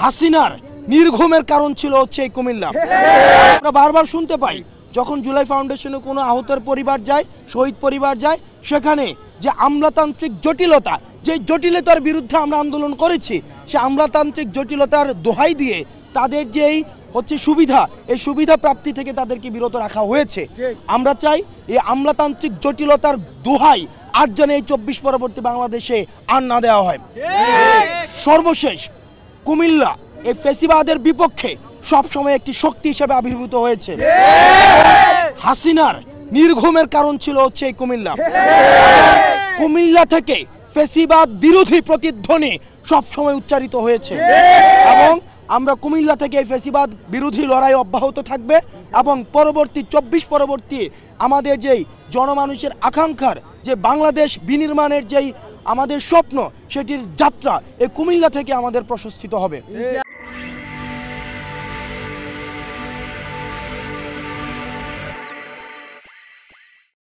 হাসিনার নির্ঘুমের কারণ ছিল হচ্ছে এই কুমিল্লা। আমরা বারবার শুনতে পাই যখন জুলাই ফাউন্ডেশনে কোনো আহতের পরিবার যায়, শহীদ পরিবার যায়, সেখানে যে আমলাতান্ত্রিক জটিলতা, যে জটিলতার বিরুদ্ধে আমরা আন্দোলন করেছি, সে আমলাতান্ত্রিক জটিলতার দোহাই দিয়ে তাদের যেই হচ্ছে সুবিধা, এই সুবিধা প্রাপ্তি থেকে তাদেরকে বিরত রাখা হয়েছে। আমরা চাই এই আমলাতান্ত্রিক জটিলতার দোহাই আর যেন এই 24 পরবর্তী বাংলাদেশে আর না দেওয়া হয়। সর্বশেষ কুমিল্লা এই ফেসিবাদের বিপক্ষে সবসময় একটি শক্তি হিসেবে আবির্ভূত হয়েছে। হাসিনার নির্ঘুমের কারণ ছিল হচ্ছে এই কুমিল্লা। কুমিল্লা থেকে ফেসিবাদ বিরোধী প্রতিধ্বনি সবসময় উচ্চারিত হয়েছে এবং আমরা কুমিল্লা থেকে এই ফেসিবাদ বিরোধী লড়াই অব্যাহত থাকবে এবং পরবর্তী 24 পরবর্তী আমাদের যেই জনমানুষের আকাঙ্ক্ষার যে বাংলাদেশ বিনির্মাণের যেই আমাদের স্বপ্ন, সেটির যাত্রা এই কুমিল্লা থেকে আমাদের প্রশস্তিত হবে।